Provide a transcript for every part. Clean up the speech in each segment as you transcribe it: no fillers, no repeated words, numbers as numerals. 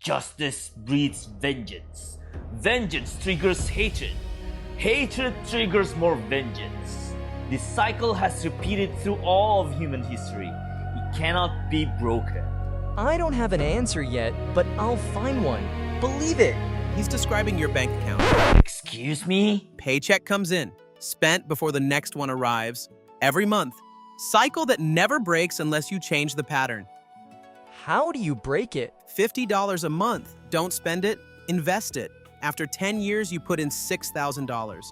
Justice breeds vengeance. Vengeance triggers hatred. Hatred triggers more vengeance. This cycle has repeated through all of human history. It cannot be broken. I don't have an answer yet, but I'll find one. Believe it. He's describing your bank account. Excuse me? Paycheck comes in, spent before the next one arrives, every month. Cycle that never breaks unless you change the pattern. How do you break it? $50 a month. Don't spend it, invest it. After 10 years, you put in $6,000.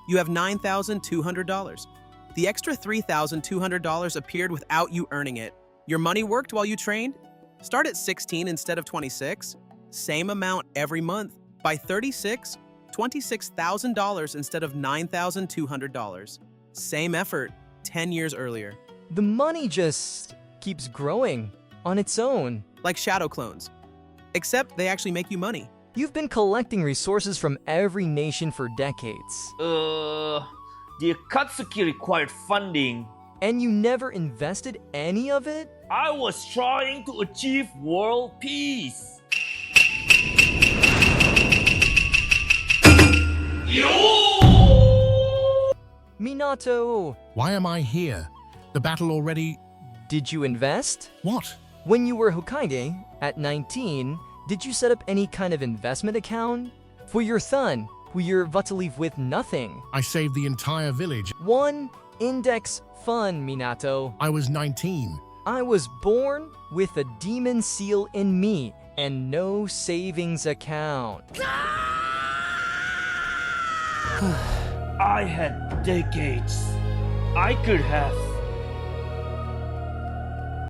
You have $9,200. The extra $3,200 appeared without you earning it. Your money worked while you trained? Start at 16 instead of 26. Same amount every month. By 36, $26,000 instead of $9,200. Same effort, 10 years earlier. The money just keeps growing on its own. Like shadow clones. Except they actually make you money. You've been collecting resources from every nation for decades. The Akatsuki required funding. And you never invested any of it? I was trying to achieve world peace. Minato, Why am I here? The battle already... did you invest? What? When you were Hokage, at 19, did you set up any kind of investment account? For your son, who you're about to leave with nothing. I saved the entire village. One index fund, Minato. I was 19. I was born with a demon seal in me and no savings account. I had decades. I could have